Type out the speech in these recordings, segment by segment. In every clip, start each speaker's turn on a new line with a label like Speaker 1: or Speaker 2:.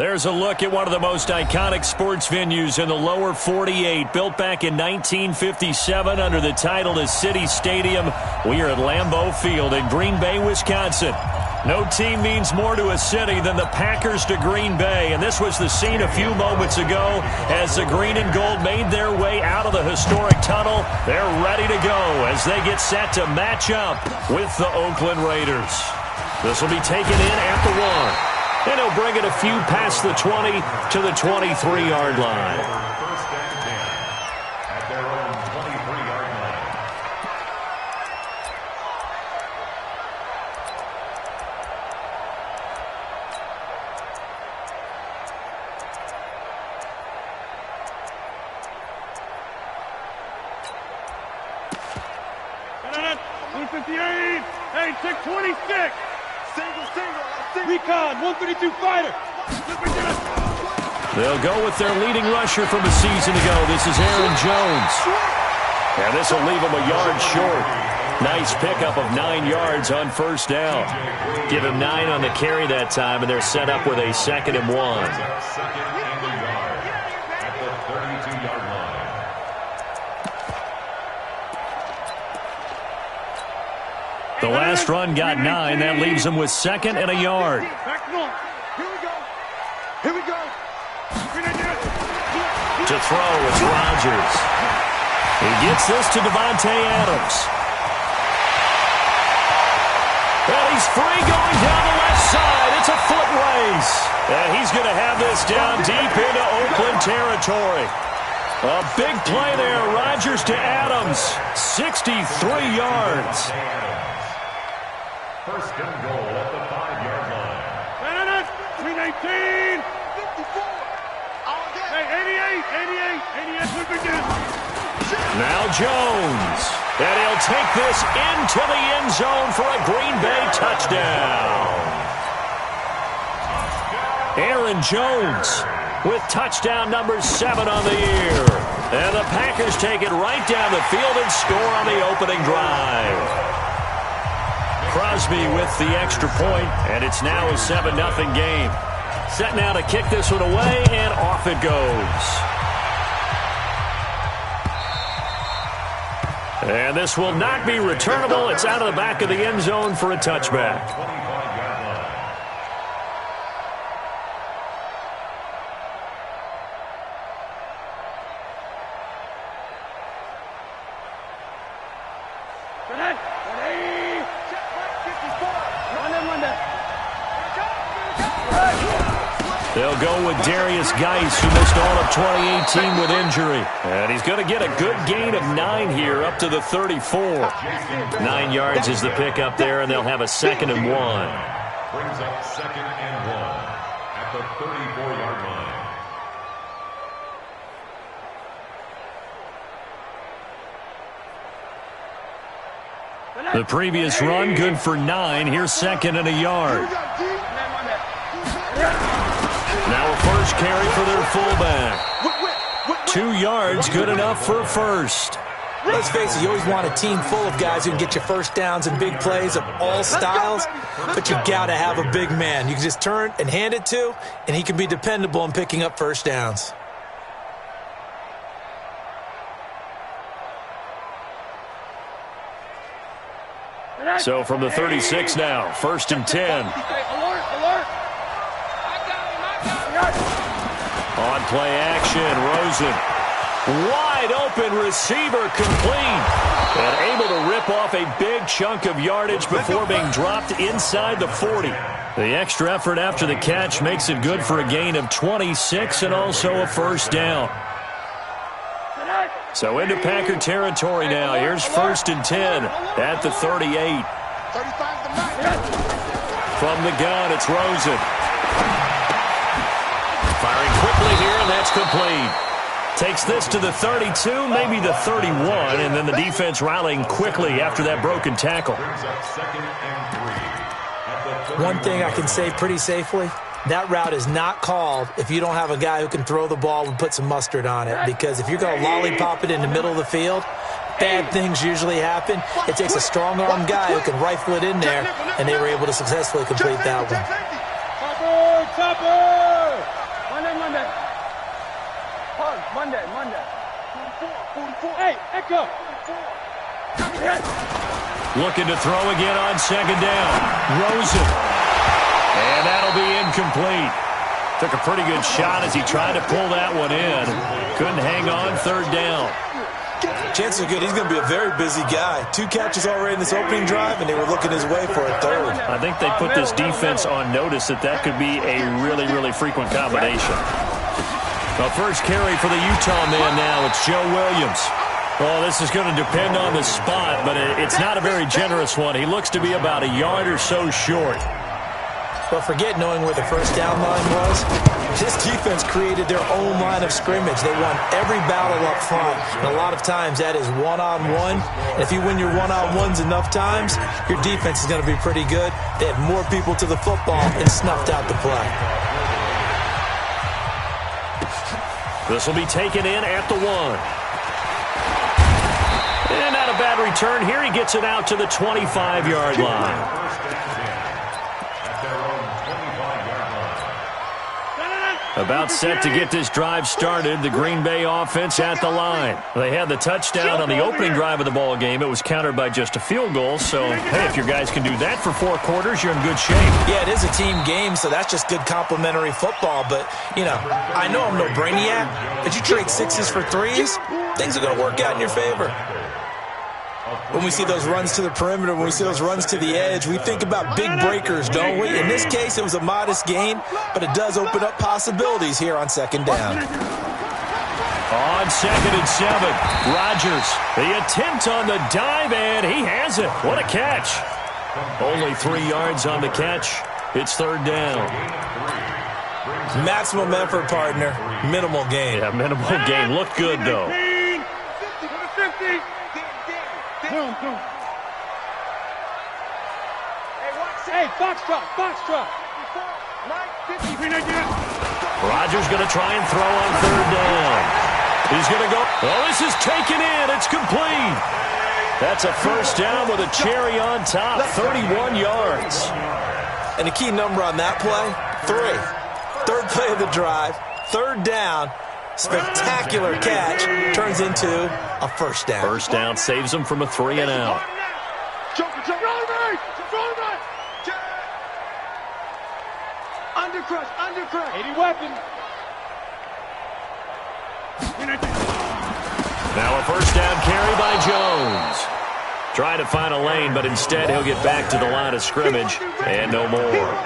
Speaker 1: There's a look at one of the most iconic sports venues in the lower 48. Built back in 1957 under the title of City Stadium. We are at Lambeau Field in Green Bay, Wisconsin. No team means more to a city than the Packers to Green Bay. And this was the scene a few moments ago as the green and gold made their way out of the historic tunnel. They're ready to go as they get set to match up with the Oakland Raiders. This will be taken in at the 1. And he'll bring it a few past the 20 to the 23-yard line.
Speaker 2: Recon, 132 fighter.
Speaker 1: They'll go with their leading rusher from a season ago. This is Aaron Jones. And this will leave him a yard short. Nice pickup of 9 yards on first down. Give him 9 on the carry that time, and they're set up with a 2nd and 1. The last run got 9. That leaves him with 2nd and a yard.
Speaker 2: Here we go.
Speaker 1: To throw, it's Rodgers. He gets this to Davante Adams. And he's free going down the left side. It's a foot race. And he's going to have this down deep into Oakland territory. A big play there. Rodgers to Adams. 63 yards.
Speaker 3: First and goal at the 5-yard line.
Speaker 2: 319. 54. Hey, 88.
Speaker 1: Now Jones. And he'll take this into the end zone for a Green Bay touchdown. Aaron Jones with touchdown number 7 on the year. And the Packers take it right down the field and score on the opening drive. Crosby with the extra point, and it's now a 7-0 game. Set now to kick this one away, and off it goes. And this will not be returnable. It's out of the back of the end zone for a touchback. They'll go with Darius Geis, who missed all of 2018 with injury. And he's going to get a good gain of 9 here up to the 34. 9 yards is the pickup there, and they'll have a 2nd and 1.
Speaker 3: Brings up 2nd and 1 at the 34-yard line.
Speaker 1: The previous run, good for 9. Here's 2nd and a yard. Now a first carry for their fullback. 2 yards, good enough for a first.
Speaker 4: Let's face it, you always want a team full of guys who can get you first downs and big plays of all styles, but you got to have a big man. You can just turn and hand it to, and he can be dependable in picking up first downs.
Speaker 1: So from the 36 now, 1st and 10. On play action, Rosen. Wide open receiver complete. And able to rip off a big chunk of yardage before being dropped inside the 40. The extra effort after the catch makes it good for a gain of 26 and also a first down. So into Packer territory now. Here's 1st and 10 at the 38. From the gun, it's Rosen. Firing quickly here, and that's complete. Takes this to the 32, maybe the 31, and then the defense rallying quickly after that broken tackle.
Speaker 4: One thing I can say pretty safely, that route is not called if you don't have a guy who can throw the ball and put some mustard on it. Because if you're going to lollipop it in the middle of the field, bad things usually happen. It takes a strong-arm guy who can rifle it in there, and they were able to successfully complete that one.
Speaker 2: Topper! Monday. Monday. 44. Hey, Echo.
Speaker 1: Looking to throw again on second down. Rosen. And that'll be incomplete. Took a pretty good shot as he tried to pull that one in. Couldn't hang on third down.
Speaker 4: Chances are good. He's going to be a very busy guy. 2 catches already in this opening drive, and they were looking his way for a third.
Speaker 1: I think they put this defense on notice that could be a really, really frequent combination. The first carry for the Utah man now. It's Joe Williams. Well, this is going to depend on the spot, but it's not a very generous one. He looks to be about a yard or so short.
Speaker 4: But forget knowing where the first down line was. This defense created their own line of scrimmage. They won every battle up front. And a lot of times that is one-on-one. And if you win your one-on-ones enough times, your defense is going to be pretty good. They had more people to the football and snuffed out the play.
Speaker 1: This will be taken in at the 1. And not a bad return here. He gets it out to the 25-yard line. About set to get this drive started. The Green Bay offense at the line. They had the touchdown on the opening drive of the ball game. It was countered by just a field goal. So, hey, if your guys can do that for 4 quarters, you're in good shape.
Speaker 4: Yeah, it is a team game, so that's just good complimentary football. But, you know, I know I'm no brainiac, but you trade 6s for 3s, things are going to work out in your favor. When we see those runs to the perimeter, when we see those runs to the edge, we think about big breakers, don't we? In this case, it was a modest gain, but it does open up possibilities here on second down.
Speaker 1: On 2nd and 7, Rodgers, the attempt on the dive, and he has it. What a catch. Only 3 yards on the catch. It's third down.
Speaker 4: Maximum effort, partner. Minimal gain.
Speaker 1: Yeah, minimal gain. Looked good, though.
Speaker 2: 50. Hey, box truck.
Speaker 1: Rodgers going to try and throw on third down. He's going to go. Oh, this is taken in. It's complete. That's a first down with a cherry on top. 31 yards.
Speaker 4: And the key number on that play, 3. Third play of the drive. Third down. Spectacular catch turns into a first down.
Speaker 1: First down saves them from a 3 and out.
Speaker 2: Undercrush. 80 weapon.
Speaker 1: Now a first down carry by Jones. Trying to find a lane, but instead he'll get back to the line of scrimmage and no more.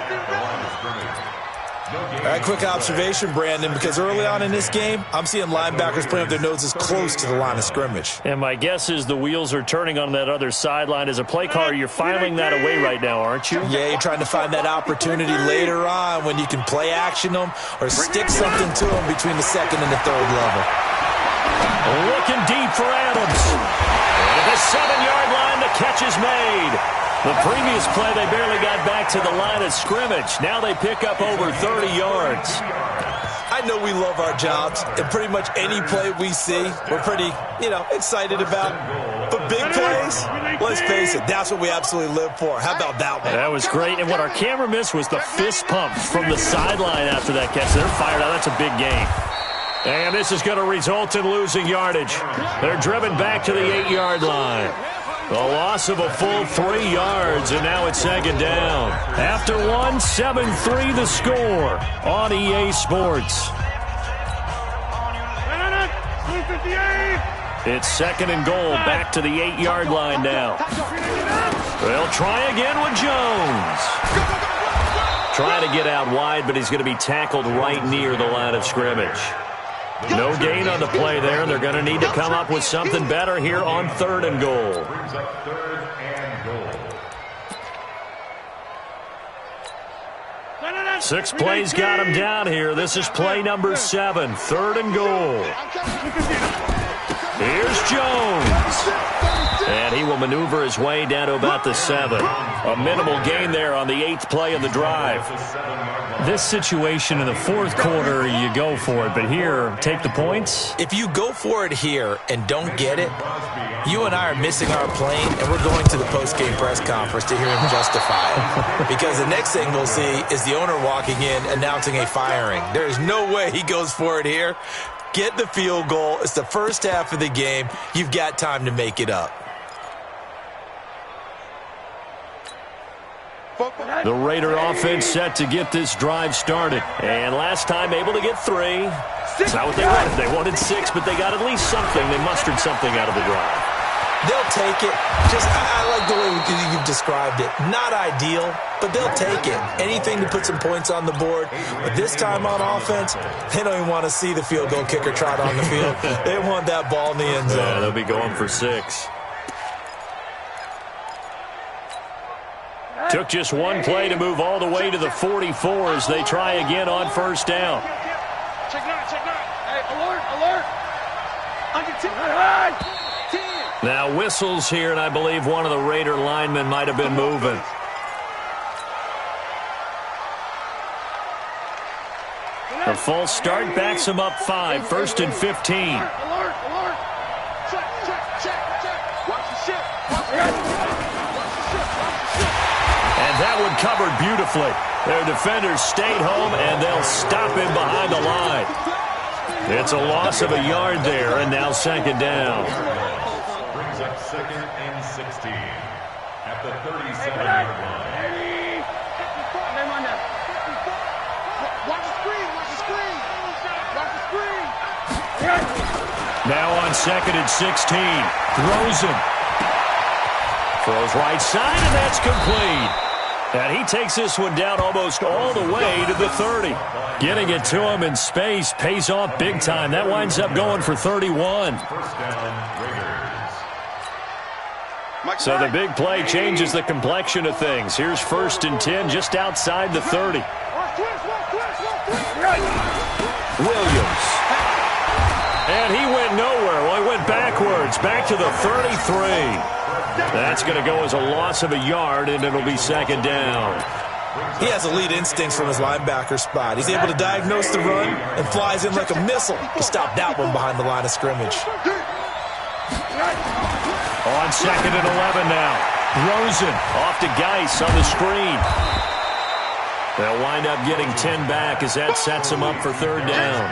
Speaker 4: All right, quick observation, Brandon, because early on in this game, I'm seeing linebackers putting up their noses close to the line of scrimmage.
Speaker 1: And my guess is the wheels are turning on that other sideline. As a play caller, you're filing that away right now, aren't you?
Speaker 4: Yeah, you're trying to find that opportunity later on when you can play action them or stick something to them between the 2nd and the 3rd level.
Speaker 1: Looking deep for Adams. And at the 7-yard line, the catch is made. The previous play, they barely got back to the line of scrimmage. Now they pick up over 30 yards.
Speaker 4: I know we love our jobs, and pretty much any play we see, we're pretty, excited about. But big plays, let's face it, that's what we absolutely live for. How about that one?
Speaker 1: That was great, and what our camera missed was the fist pump from the sideline after that catch. They're fired out. That's a big game. And this is going to result in losing yardage. They're driven back to the 8-yard line. A loss of a full 3 yards, and now it's second down. After 1, 7-3 the score on EA Sports. It's 2nd and goal, back to the 8-yard line now. They'll try again with Jones. Trying to get out wide, but he's going to be tackled right near the line of scrimmage. No gain on the play there, and they're going to need to come up with something better here on 3rd and goal. 6 plays got him down here. This is play number 7, 3rd and goal. Here's Jones. And he will maneuver his way down to about the 7. A minimal gain there on the 8th play of the drive.
Speaker 5: This situation in the fourth quarter, you go for it. But here, take the points.
Speaker 4: If you go for it here and don't get it, you and I are missing our plane, and we're going to the post-game press conference to hear him justify it. Because the next thing we'll see is the owner walking in announcing a firing. There's no way he goes for it here. Get the field goal. It's the first half of the game. You've got time to make it up.
Speaker 1: The Raider offense set to get this drive started. And last time able to get 3. That's not what they wanted. They wanted 6, but they got at least something. They mustered something out of the drive.
Speaker 4: They'll take it. I like the way you've described it. Not ideal, but they'll take it. Anything to put some points on the board. But this time on offense, they don't even want to see the field goal kicker trot on the field. They want that ball in the end zone.
Speaker 1: Yeah, they'll be going for 6. Took just one play to move all the way to the 44 as they try again on first down.
Speaker 2: Check 9. Hey, alert. Under 10.
Speaker 1: Now whistles here, and I believe one of the Raider linemen might have been moving. The false start backs him up 5, 1st and 15.
Speaker 2: Alert. Check. Watch the shit.
Speaker 1: And that one covered beautifully. Their defenders stayed home, and they'll stop him behind the line. It's a loss of a yard there, and now 2nd down.
Speaker 3: Brings up 2nd and 16 at the 37-yard line.
Speaker 2: Watch the screen.
Speaker 1: Now on 2nd and 16. Throws him. Throws right side, and that's complete. And he takes this one down almost all the way to the 30. Getting it to him in space pays off big time. That winds up going for 31.
Speaker 3: First down, Raiders.
Speaker 1: So the big play changes the complexion of things. Here's 1st and 10 just outside the 30. Williams. And he went nowhere. Well, he went backwards, back to the 33. That's going to go as a loss of a yard, and it'll be 2nd down.
Speaker 4: He has elite instincts from his linebacker spot. He's able to diagnose the run and flies in like a missile to stop that one behind the line of scrimmage.
Speaker 1: On 2nd and 11 now. Rosen off to Geis on the screen. They'll wind up getting 10 back as that sets them up for 3rd down.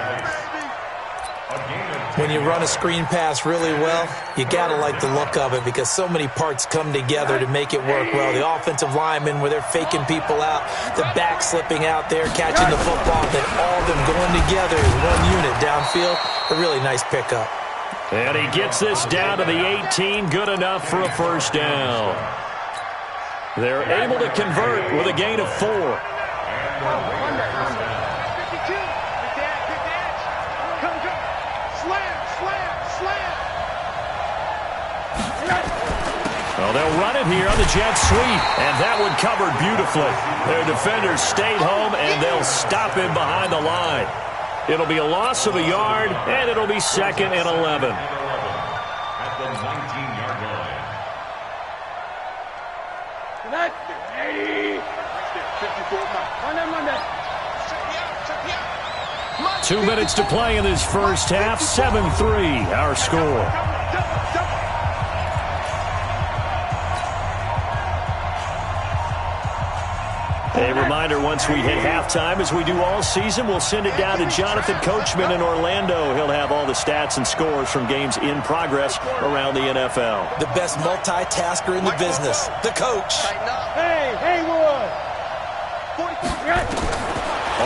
Speaker 4: When you run a screen pass really well, you got to like the look of it because so many parts come together to make it work well. The offensive linemen, where they're faking people out, the back slipping out there, catching the football, then all of them going together as one unit downfield. A really nice pickup.
Speaker 1: And he gets this down to the 18, good enough for a 1st down. They're able to convert with a gain of 4. Well, they'll run it here on the jet sweep, and that one covered beautifully. Their defenders stayed home, and they'll stop him behind the line. It'll be a loss of a yard, and it'll be 2nd and 11.
Speaker 3: At the 19-yard line.
Speaker 1: 2 minutes to play in this first half. 7-3, our score. A reminder, once we hit halftime, as we do all season, we'll send it down to Jonathan Coachman in Orlando. He'll have all the stats and scores from games in progress around the NFL.
Speaker 4: The best multitasker in the business, the coach.
Speaker 2: Hey, Haywood.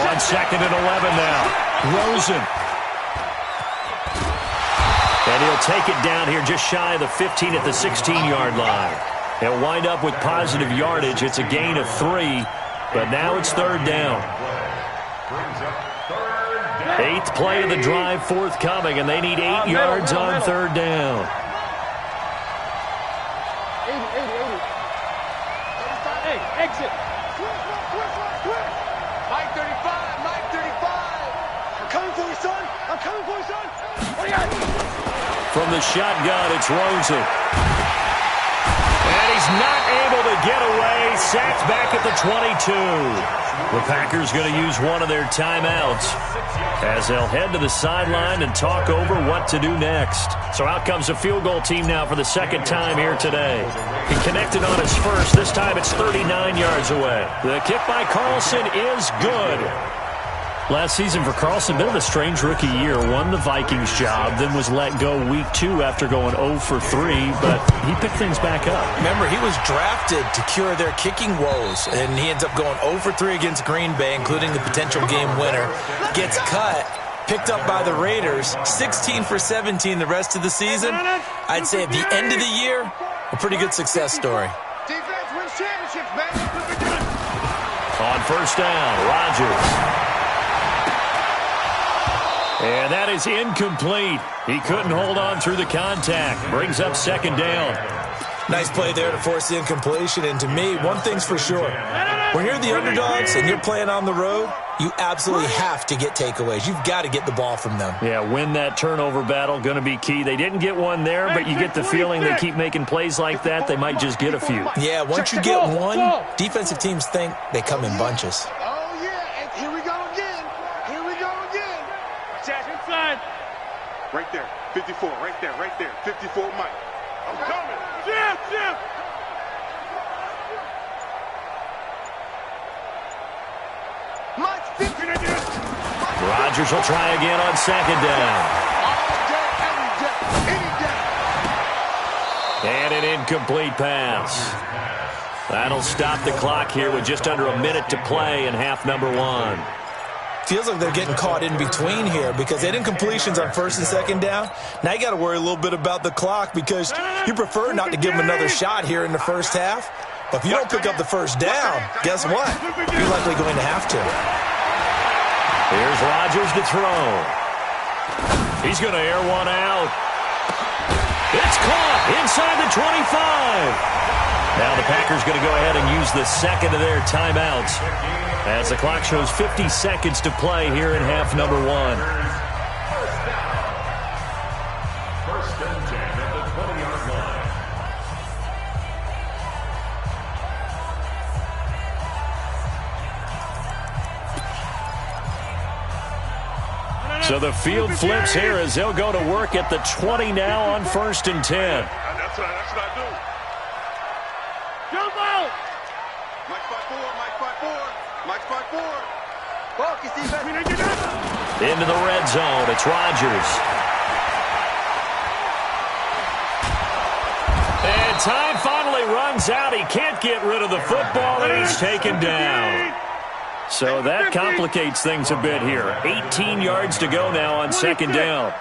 Speaker 1: On 2nd and 11 now. Rosen. And he'll take it down here just shy of the 15 at the 16-yard line. He'll wind up with positive yardage. It's a gain of 3. But now it's 3rd down. 8th play of the drive forthcoming, and they need 8 yards on 3rd down.
Speaker 2: 80. Hey, exit. Mike 35. I'm coming for you, son.
Speaker 1: From the shotgun, it's Rosen. he's not able to get away. Sacked back at the 22. The Packers going to use one of their timeouts as they'll head to the sideline and talk over what to do next. So out comes a field goal team now for the second time here today. He connected on his first. This time it's 39 yards away. The kick by Carlson is good. Last season for Carlson, bit of a strange rookie year. Won the Vikings job, then was let go week 2 after going 0 for 3, but he picked things back up.
Speaker 4: Remember, he was drafted to cure their kicking woes, and he ends up going 0 for 3 against Green Bay, including the potential game winner. Gets cut, picked up by the Raiders, 16 for 17 the rest of the season. I'd say at the end of the year, a pretty good success story.
Speaker 2: Defense wins championships, man.
Speaker 1: On first down, Rodgers. And that is incomplete. He couldn't hold on through the contact. Brings up second down.
Speaker 4: Nice play there to force the incompletion. And to me, one thing's for sure. When you're the underdogs and you're playing on the road, you absolutely have to get takeaways. You've got to get the ball from them.
Speaker 1: Yeah, win that turnover battle, going to be key. They didn't get one there, but you get the feeling they keep making plays like that, they might just get a few.
Speaker 4: Yeah, once you get one, defensive teams think they come in bunches.
Speaker 2: Oh, yeah, and here we go again. Here we go again. Inside. Right there, 54, right there, 54, Mike. I'm coming. Jim. Mike's 50.
Speaker 1: Rodgers will try again on second down.
Speaker 2: All day, every day, any day.
Speaker 1: And an incomplete pass. That'll stop the clock here with just under a minute to play in half number 1.
Speaker 4: Feels like they're getting caught in between here because they did incompletions on first and second down. Now you got to worry a little bit about the clock because you prefer not to give them another shot here in the first half. But if you don't pick up the first down, guess what? You're likely going to have to.
Speaker 1: Here's Rodgers to throw. He's going to air one out. It's caught inside the 25. Now the Packers going to go ahead and use the second of their timeouts as the clock shows 50 seconds to play here in half number 1.
Speaker 3: First and 10 at the 20-yard line.
Speaker 1: So the field flips here as they'll go to work at the 20 now on first and 10.
Speaker 2: That's what I do. Jump out! Mike 5-4. Focus, defense.
Speaker 1: Into the red zone. It's Rodgers. And time finally runs out. He can't get rid of the football, and he's taken down. So that complicates things a bit here. 18 yards to go now on second down.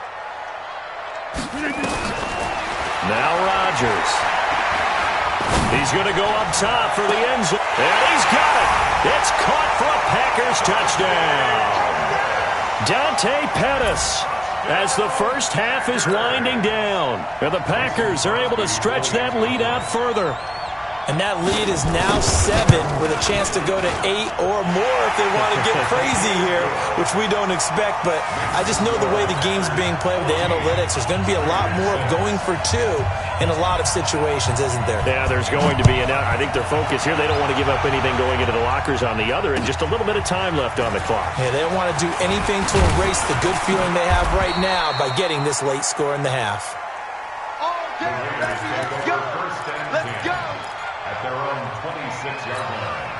Speaker 1: Now Rodgers. He's going to go up top for the end zone. And he's got it. It's caught for a Packers touchdown. Dante Pettis as the first half is winding down. And the Packers are able to stretch that lead out further.
Speaker 4: And that lead is now 7 with a chance to go to 8 or more if they want to get crazy here, which we don't expect. But I just know the way the game's being played with the analytics, there's going to be a lot more of going for 2 in a lot of situations, isn't there?
Speaker 1: Yeah, there's going to be. And I think their focus here, they don't want to give up anything going into the lockers on the other, and just a little bit of time left on the clock.
Speaker 4: Yeah, they don't want to do anything to erase the good feeling they have right now by getting this late score in the half.
Speaker 2: All day, let's go. Let's go.
Speaker 3: At their own 26-yard line.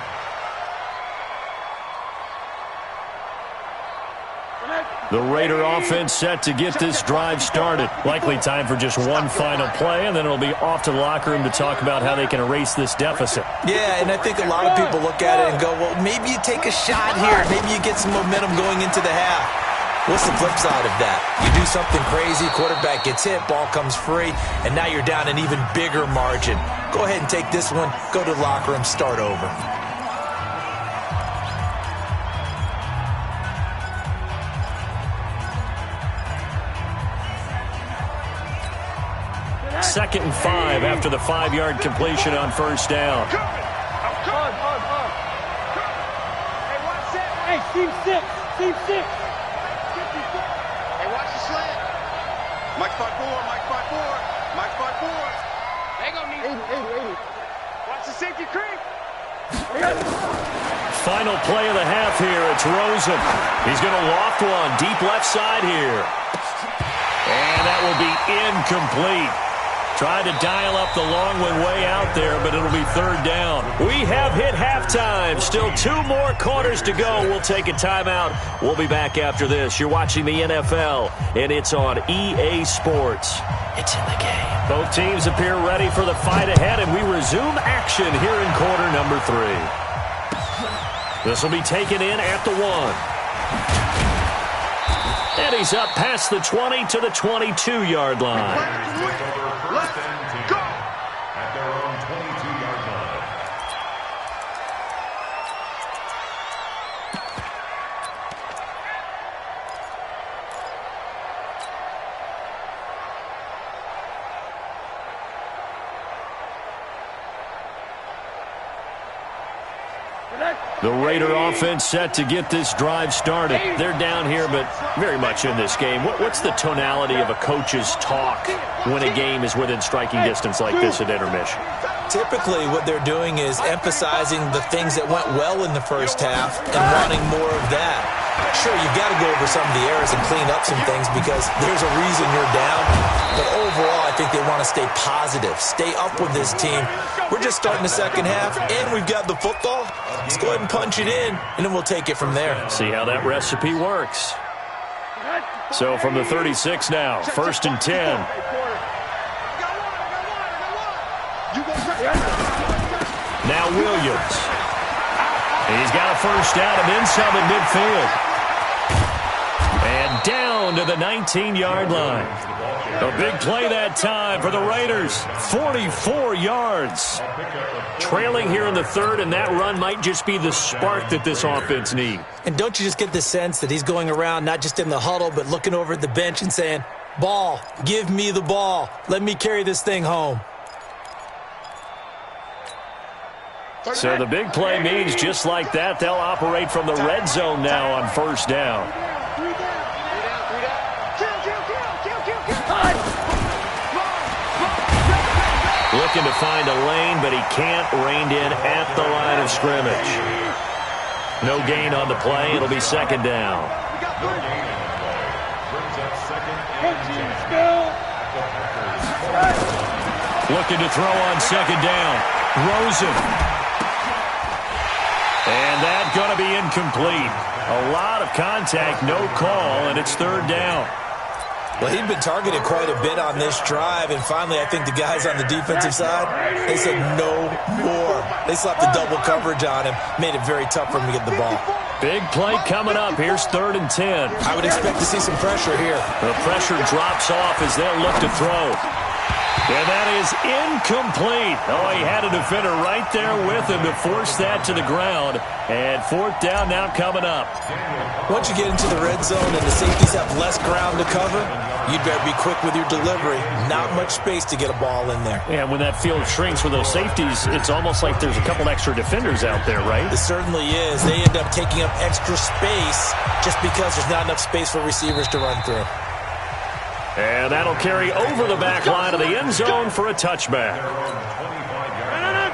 Speaker 1: The Raider offense set to get this drive started. Likely time for just one final play, and then it'll be off to the locker room to talk about how they can erase this deficit.
Speaker 4: Yeah, and I think a lot of people look at it and go, well, maybe you take a shot here. Maybe you get some momentum going into the half. What's the flip side of that? You do something crazy, quarterback gets hit, ball comes free, and now you're down an even bigger margin. Go ahead and take this one, go to the locker room, start over.
Speaker 1: Second and 5 after the 5-yard completion on first down.
Speaker 2: Hey, team 6. Hey, watch the slant. Mike 5-4. They gonna need 80. safety creep.
Speaker 1: Final play of the half here. It's Rosen. He's going to loft one deep left side here. And that will be incomplete. Tried to dial up the long one way out there, but it'll be third down. We have hit halftime. Still 2 more quarters to go. We'll take a timeout. We'll be back after this. You're watching the NFL, and it's on EA Sports. It's in the game. Both teams appear ready for the fight ahead, and we resume action here in quarter number 3. This will be taken in at the 1. And he's up past the 20 to the 22-yard line.
Speaker 2: Let's go.
Speaker 3: At their own 22-yard line.
Speaker 1: The Raider offense set to get this drive started. They're down here, but very much in this game. What's the tonality of a coach's talk when a game is within striking distance like this at intermission?
Speaker 4: Typically, what they're doing is emphasizing the things that went well in the first half and wanting more of that. Sure, you've got to go over some of the errors and clean up some things because there's a reason you're down. But overall, I think they want to stay positive, stay up with this team. We're just starting the second half, and we've got the football. Let's go ahead and punch it in, and then we'll take it from there.
Speaker 1: See how that recipe works. So from the 36 now, 1st and 10. Now Williams. He's got a first down and then some at midfield. And down to the 19-yard line. A big play that time for the Raiders. 44 yards. Trailing here in the third, and that run might just be the spark that this offense needs.
Speaker 4: And don't you just get the sense that he's going around not just in the huddle but looking over at the bench and saying, ball, give me the ball. Let me carry this thing home.
Speaker 1: So the big play means just like that, they'll operate from the red zone now on first down. Looking to find a lane, but he can't. Reined in at the line of scrimmage. No gain on the play. It'll be second down. Looking to throw on second down. Rosen. And that's going to be incomplete. A lot of contact, no call, and it's third down.
Speaker 4: Well, he'd been targeted quite a bit on this drive, and finally I think the guys on the defensive side, they said no more. They slapped the double coverage on him, made it very tough for him to get the ball.
Speaker 1: Big play coming up. Here's 3rd and 10.
Speaker 4: I would expect to see some pressure here.
Speaker 1: The pressure drops off as they'll look to throw. And that is incomplete. Oh, he had a defender right there with him to force that to the ground. And 4th down now coming up.
Speaker 4: Once you get into the red zone and the safeties have less ground to cover, you'd better be quick with your delivery. Not much space to get a ball in there.
Speaker 1: And when that field shrinks with those safeties, it's almost like there's a couple extra defenders out there, right?
Speaker 4: It certainly is. They end up taking up extra space just because there's not enough space for receivers to run through.
Speaker 1: And that'll carry over the back line of the end zone for a touchback.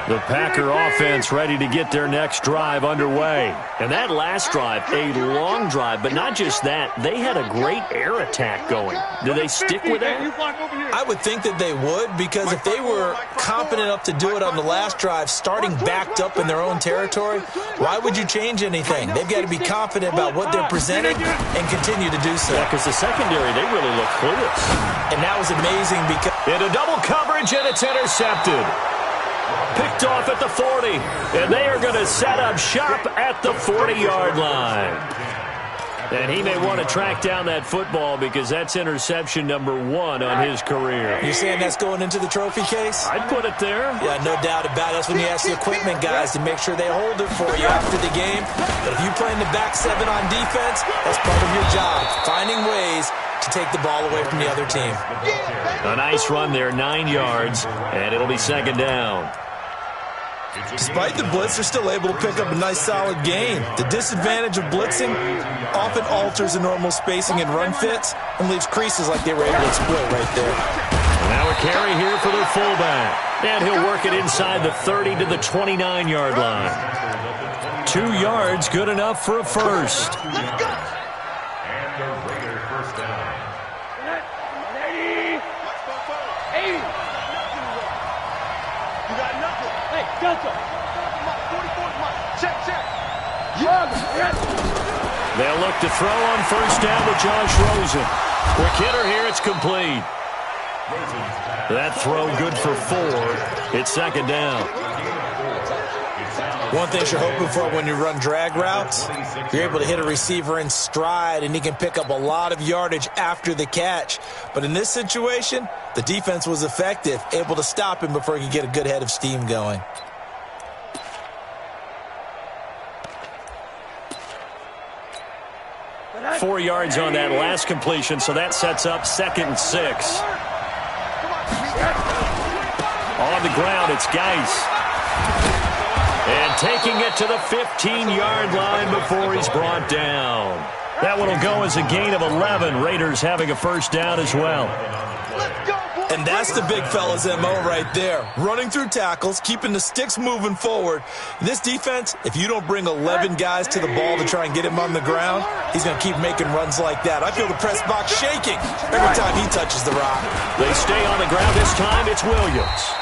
Speaker 1: The Packer offense ready to get their next drive underway. And that last drive, a long drive, but not just that. They had a great air attack going. Do they stick with that?
Speaker 4: I would think that they would, because if they were confident enough to do it on the last drive, starting backed up in their own territory, why would you change anything? They've got to be confident about what they're presenting and continue to do so.
Speaker 1: Yeah, because the secondary, they really look clueless.
Speaker 4: And that was amazing because...
Speaker 1: Into double coverage, and it's intercepted. Picked off at the 40, and they are going to set up shop at the 40-yard line. And he may want to track down that football because that's interception number 1 on his career.
Speaker 4: You're saying that's going into the trophy case?
Speaker 1: I'd put it there.
Speaker 4: Yeah, no doubt about it. That's when you ask the equipment guys to make sure they hold it for you after the game. But if you play in the back 7 on defense, that's part of your job, finding ways to take the ball away from the other team.
Speaker 1: A nice run there, 9 yards, and it'll be second down.
Speaker 4: Despite the blitz, they're still able to pick up a nice solid gain. The disadvantage of blitzing often alters the normal spacing and run fits and leaves creases like they were able to exploit right there.
Speaker 1: Now a carry here for their fullback. And he'll work it inside the 30 to the 29-yard line. 2 yards, good enough for a first.
Speaker 3: And the Raider first down.
Speaker 2: 80. 80. You got nothing. Hey, Delta. 44, check.
Speaker 1: They'll look to throw on first down to Josh Rosen. Quick hitter here, it's complete. That throw good for 4. It's second down.
Speaker 4: One thing you're hoping for when you run drag routes, you're able to hit a receiver in stride, and he can pick up a lot of yardage after the catch. But in this situation, the defense was effective, able to stop him before he could get a good head of steam going.
Speaker 1: Four yards on that last completion, so that sets up 2nd and 6. On the ground, it's Geis. And taking it to the 15-yard line before he's brought down. That one will go as a gain of 11. Raiders having a first down as well.
Speaker 4: And that's the big fella's MO right there. Running through tackles, keeping the sticks moving forward. This defense, if you don't bring 11 guys to the ball to try and get him on the ground, he's going to keep making runs like that. I feel the press box shaking every time he touches the rock.
Speaker 1: They stay on the ground this time. It's Williams.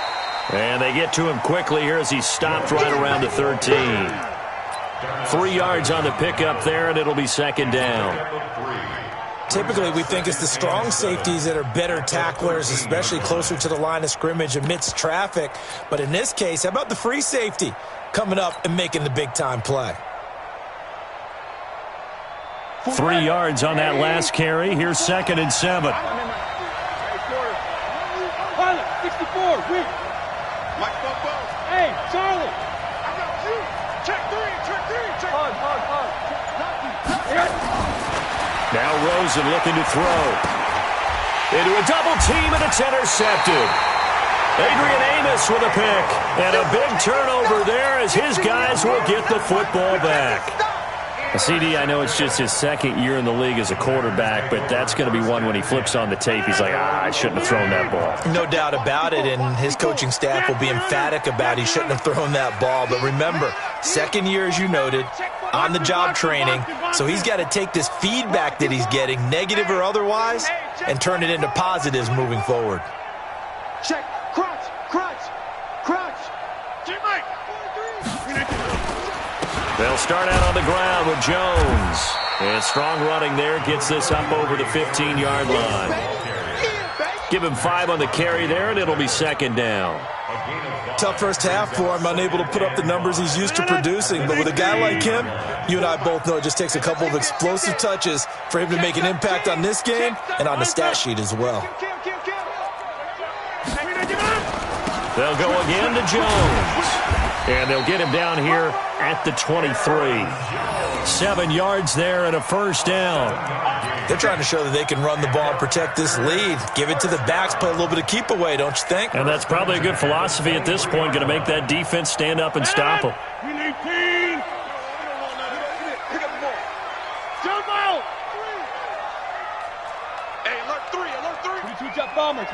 Speaker 1: And they get to him quickly here as he's stopped right around the 13. 3 yards on the pickup there, and it'll be second down.
Speaker 4: Typically, we think it's the strong safeties that are better tacklers, especially closer to the line of scrimmage amidst traffic. But in this case, how about the free safety coming up and making the big-time play?
Speaker 1: 3 yards on that last carry. Here's 2nd and 7.
Speaker 2: 64, win. Hey, Charlie. I got you. Check 3. Hard.
Speaker 1: Now Rosen looking to throw. Into a double team, and it's intercepted. Adrian Amos with a pick. And a big turnover there as his guys will get the football back. CD, I know it's just his 2nd year in the league as a quarterback, but that's going to be one when he flips on the tape. He's like, I shouldn't have thrown that ball.
Speaker 4: No doubt about it, and his coaching staff will be emphatic about he shouldn't have thrown that ball. But remember, 2nd year, as you noted, on-the-job training, so he's got to take this feedback that he's getting, negative or otherwise, and turn it into positives moving forward.
Speaker 2: Check. Crunch. Teammate.
Speaker 1: They'll start out on the ground with Jones. And strong running there gets this up over the 15-yard line. Give him 5 on the carry there, and it'll be second down.
Speaker 4: Tough first half for him, unable to put up the numbers he's used to producing. But with a guy like him, you and I both know it just takes a couple of explosive touches for him to make an impact on this game and on the stat sheet as well.
Speaker 1: They'll go again to Jones. And they'll get him down here at the 23. 7 yards there and a first down.
Speaker 4: They're trying to show that they can run the ball and protect this lead. Give it to the backs, play a little bit of keep away, don't you think?
Speaker 1: And that's probably a good philosophy at this point, going to make that defense stand up and stop them.
Speaker 2: We need team. Pick up the ball. Jump out. Hey, alert 3. 22 jet bomber.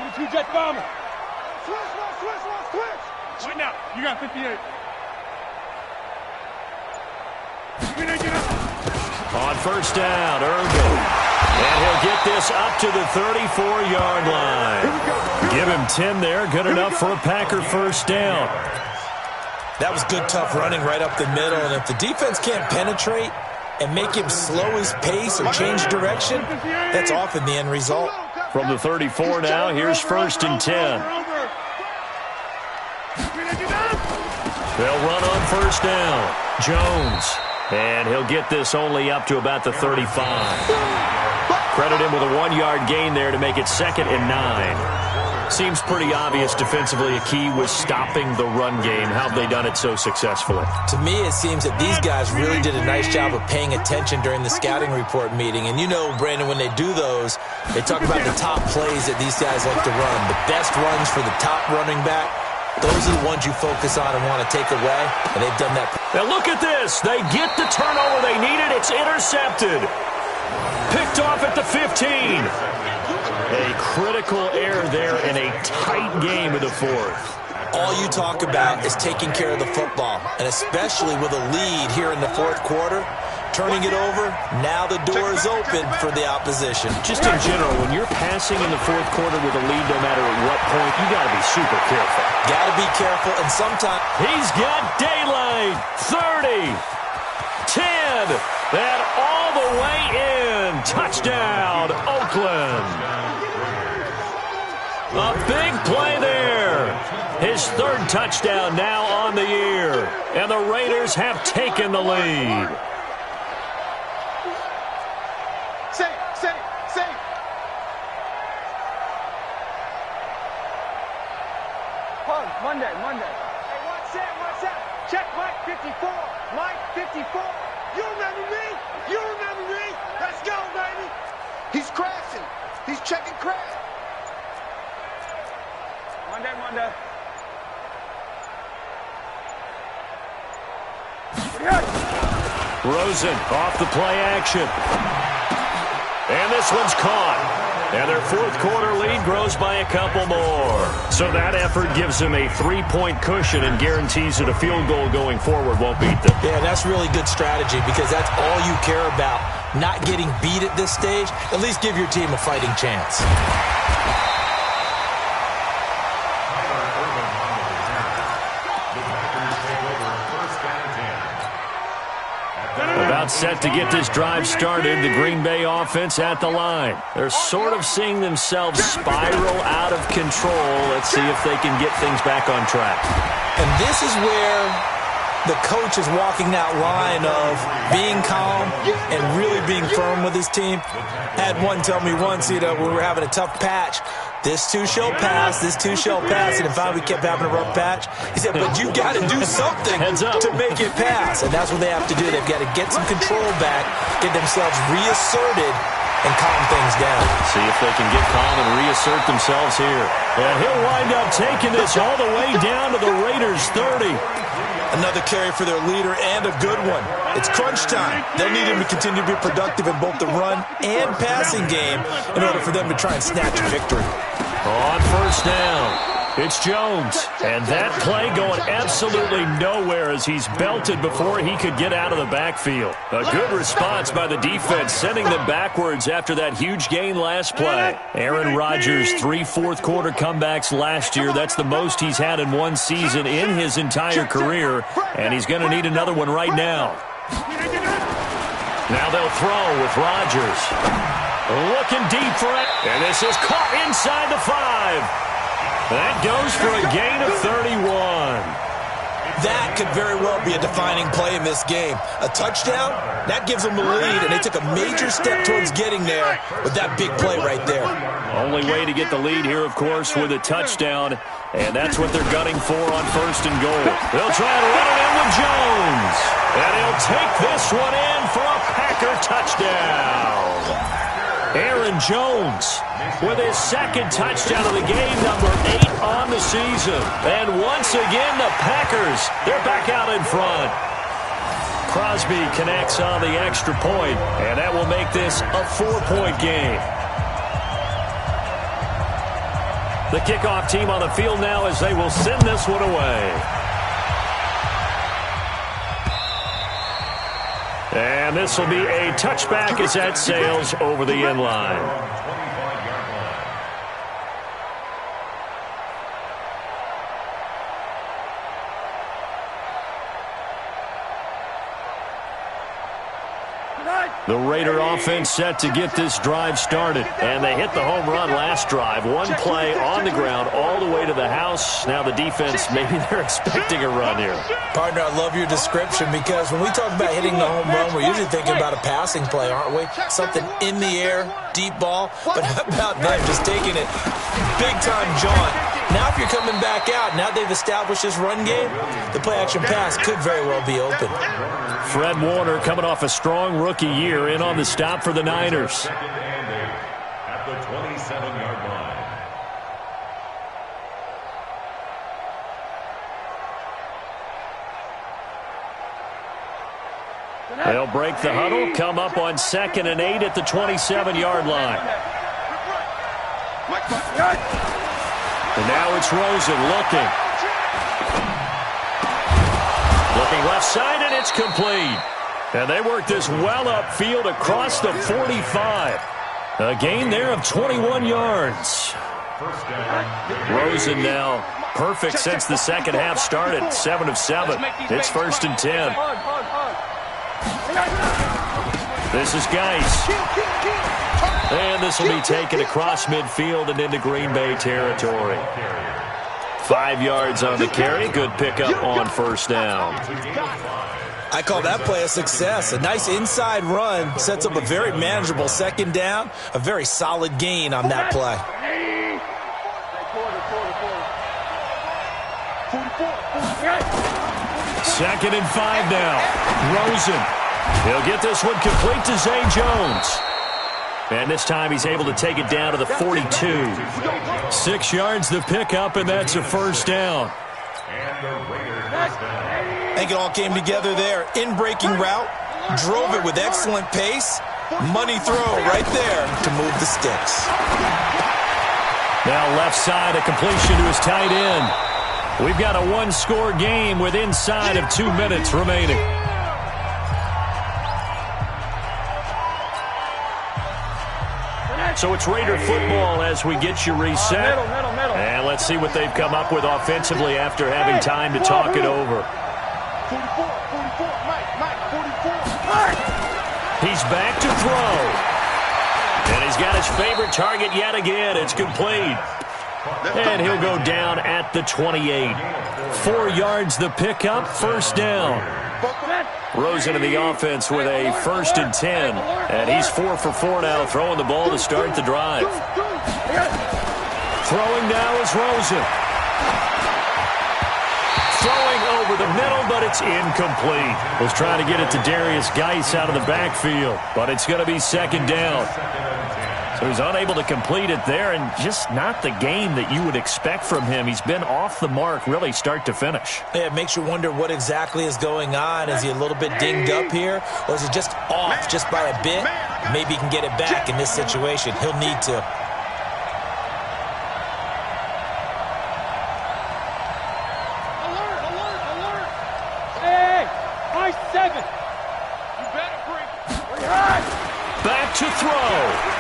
Speaker 2: Switch. Wait now. You got 58.
Speaker 1: On first down, Ergo. And he'll get this up to the 34-yard line. Give him 10 there. Good enough for a Packer first down.
Speaker 4: That was good, tough running right up the middle. And if the defense can't penetrate and make him slow his pace or change direction, that's often the end result.
Speaker 1: From the 34 now, here's 1st and 10. They'll run on first down. Jones. And he'll get this only up to about the 35. Credit him with a 1-yard gain there to make it 2nd and 9. Seems pretty obvious defensively a key was stopping the run game. How have they done it so successfully?
Speaker 4: To me, it seems that these guys really did a nice job of paying attention during the scouting report meeting. And you know, Brandon, when they do those, they talk about the top plays that these guys like to run. The best runs for the top running back. Those are the ones you focus on and want to take away, and they've done that.
Speaker 1: Now look at this. They get the turnover they needed. It's intercepted. Picked off at the 15. A critical error there in a tight game in the fourth.
Speaker 4: All you talk about is taking care of the football, and especially with a lead here in the fourth quarter, turning it over, now the door is open for the opposition.
Speaker 1: Just in general, when you're passing in the fourth quarter with a lead, no matter at what point, you got to be super careful.
Speaker 4: Got to be careful, and sometimes
Speaker 1: he's got daylight. 30, 10, and all the way in. Touchdown, Oakland. A big play there. His third touchdown now on the year, and the Raiders have taken the lead.
Speaker 6: Monday. Hey, what's that? Check Mike 54. Mike 54. You remember me? Let's go, baby.
Speaker 2: He's crashing. He's checking crash.
Speaker 6: Monday.
Speaker 1: Rosen off the play action. And this one's caught. And their fourth quarter lead grows by a couple more. So that effort gives them a 3-point cushion and guarantees that a field goal going forward won't beat them.
Speaker 4: Yeah, that's really good strategy because that's all you care about. Not getting beat at this stage. At least give your team a fighting chance.
Speaker 1: About set to get this drive started, the Green Bay offense at the line. They're sort of seeing themselves spiral out of control. Let's see if they can get things back on track.
Speaker 4: And this is where the coach is walking that line of being calm and really being firm with his team. Had one tell me once, we were having a tough patch. This too shall pass, and then finally we kept having a rough patch. He said, but you got to do something to make it pass, and that's what they have to do. They've got to get some control back, get themselves reasserted, and calm things down.
Speaker 1: See if they can get calm and reassert themselves here. And he'll wind up taking this all the way down to the Raiders' 30.
Speaker 4: Another carry for their leader and a good one. It's crunch time. They'll need him to continue to be productive in both the run and passing game in order for them to try and snatch a victory.
Speaker 1: On first down, it's Jones. And that play going absolutely nowhere as he's belted before he could get out of the backfield. A good response by the defense, sending them backwards after that huge gain last play. Aaron Rodgers, 3 fourth-quarter comebacks last year. That's the most he's had in one season in his entire career, and he's going to need another one right now. Now they'll throw with Rodgers. Looking deep for it, and this is caught inside the 5. That goes for a gain of 31.
Speaker 4: That could very well be a defining play in this game. A touchdown, that gives them the lead, and they took a major step towards getting there with that big play right there.
Speaker 1: Only way to get the lead here, of course, with a touchdown, and that's what they're gunning for on first and goal. They'll try and run it in with Jones, and he'll take this one in for a Packer touchdown. Aaron Jones with his second touchdown of the game, number 8 on the season. And once again, the Packers, they're back out in front. Crosby connects on the extra point, and that will make this a 4-point game. The kickoff team on the field now as they will send this one away. And this will be a touchback as that sails over the end line. The Raider offense set to get this drive started. And they hit the home run last drive. One play on the ground all the way to the house. Now the defense, maybe they're expecting a run here.
Speaker 4: Partner, I love your description because when we talk about hitting the home run, we're usually thinking about a passing play, aren't we? Something in the air, deep ball. But how about them just taking it big-time jaunt? Now if you're coming back out, now they've established this run game, the play-action pass could very well be open.
Speaker 1: Fred Warner coming off a strong rookie year in on the stop for the Niners.
Speaker 3: At the 27-yard line.
Speaker 1: They'll break the huddle, come up on 2nd and 8 at the 27-yard line. And now it's Rosen looking. Looking left side, and it's complete. And they work this well upfield across the 45. A gain there of 21 yards. Rosen now perfect since the second half started. 7 of 7. It's 1st and 10. This is Geis. And this will be taken across midfield and into Green Bay territory. 5 yards on the carry. Good pickup on 1st down.
Speaker 4: I call that play a success. A nice inside run sets up a very manageable 2nd down. A very solid gain on that play.
Speaker 1: 2nd and 5 now. Rosen. He'll get this one complete to Zay Jones. And this time he's able to take it down to the 42. 6 yards the pickup, and that's a 1st down.
Speaker 4: I think it all came together there. In-breaking route, drove it with excellent pace. Money throw right there to move the sticks.
Speaker 1: Now left side, a completion to his tight end. We've got a 1-score game with inside of 2 minutes remaining. So it's Raider football as we get you reset. And let's see what they've come up with offensively after having time to talk it over.
Speaker 2: 44, Mike, 44.
Speaker 1: He's back to throw. And he's got his favorite target yet again. It's complete. And he'll go down at the 28. 4 yards the pickup, 1st down. Rosen in the offense with a 1st and 10. And he's 4 for 4 now, throwing the ball to start the drive. Throwing now is Rosen. Throwing over the middle, but it's incomplete. Was trying to get it to Darius Geis out of the backfield, but it's going to be 2nd down. So he's unable to complete it there, and just not the game that you would expect from him. He's been off the mark really start to finish.
Speaker 4: Yeah, it makes you wonder what exactly is going on. Is he a little bit dinged up here, or is he just off just by a bit? Maybe he can get it back in this situation. He'll need to.
Speaker 6: Hey, my 7. You better bring.
Speaker 1: Back to throw.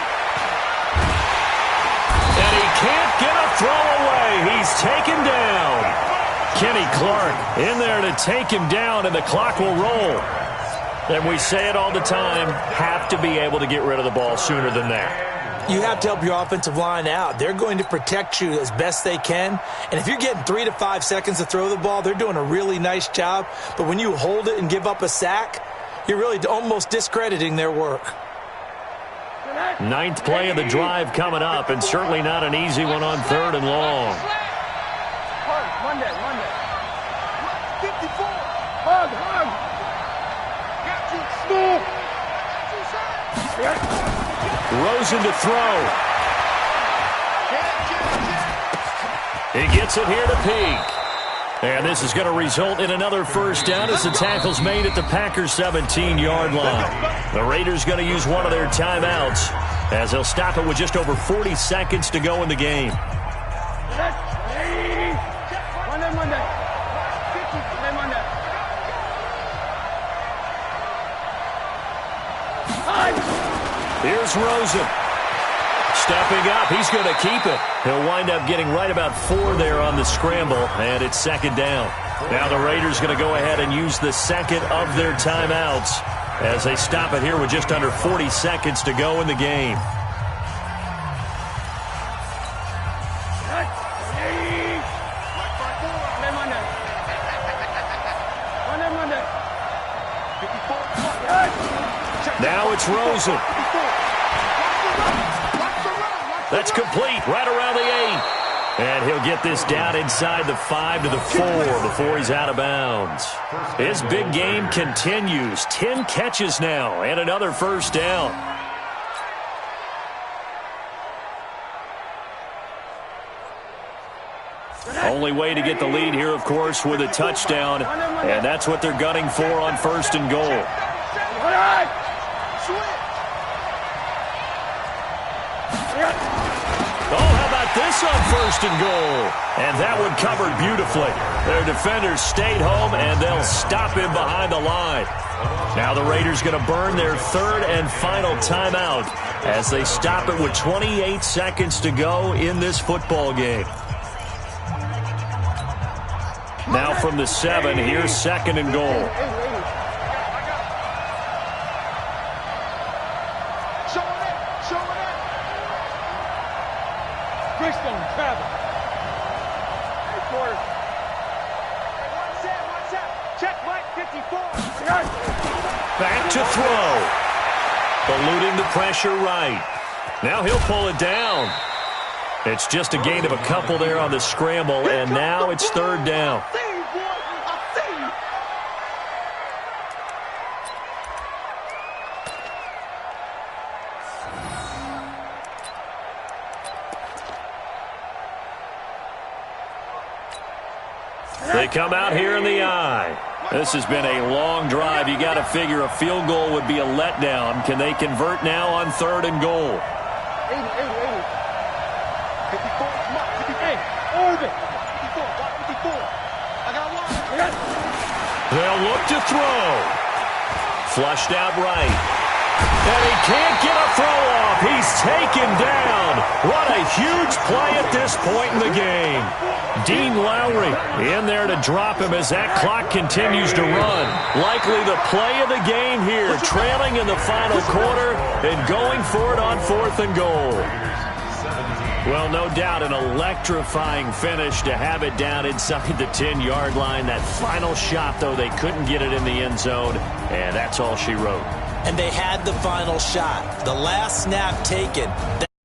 Speaker 1: And he can't get a throw away. He's taken down. Kenny Clark in there to take him down, and the clock will roll. And we say it all the time, have to be able to get rid of the ball sooner than that.
Speaker 4: You have to help your offensive line out. They're going to protect you as best they can. And if you're getting 3 to 5 seconds to throw the ball, they're doing a really nice job. But when you hold it and give up a sack, you're really almost discrediting their work.
Speaker 1: 9th play of the drive coming up, and certainly not an easy one on 3rd and long.
Speaker 6: Monday. 54. Hug.
Speaker 1: Rosen to throw. He gets it here to Peak. And this is going to result in another 1st down as the tackle's made at the Packers' 17-yard line. The Raiders going to use one of their timeouts as they'll stop it with just over 40 seconds to go in the game.
Speaker 6: Monday.
Speaker 1: Here's Rosen. Stepping up, he's going to keep it. He'll wind up getting right about 4 there on the scramble, and it's 2nd down. Now the Raiders going to go ahead and use the 2nd of their timeouts as they stop it here with just under 40 seconds to go in the game. Now it's Rosen. That's complete right around the 8. And he'll get this down inside the 5 to the 4 before he's out of bounds. His big game continues. 10 catches now and another 1st down. Only way to get the lead here, of course, with a touchdown. And that's what they're gunning for on 1st and goal. Oh, this on 1st and goal. And that one covered beautifully. Their defenders stayed home, and they'll stop him behind the line. Now the Raiders going to burn their 3rd and final timeout as they stop it with 28 seconds to go in this football game. Now from the 7, here's 2nd and goal. Back to throw. Eluding the pressure right. Now he'll pull it down. It's just a gain of a couple there on the scramble, and now it's 3rd down. They come out here in the eye. This has been a long drive. You got to figure a field goal would be a letdown. Can they convert now on 3rd and goal?
Speaker 6: 54. I got one.
Speaker 1: They'll look to throw. Flushed out right. And he can't get a throw off. He's taken down. What a huge play at this point in the game. Dean Lowry in there to drop him as that clock continues to run. Likely the play of the game here, trailing in the final quarter and going for it on 4th and goal. Well, no doubt an electrifying finish to have it down inside the 10-yard line. That final shot, though, they couldn't get it in the end zone, and that's all she wrote.
Speaker 4: And they had the final shot. The last snap taken.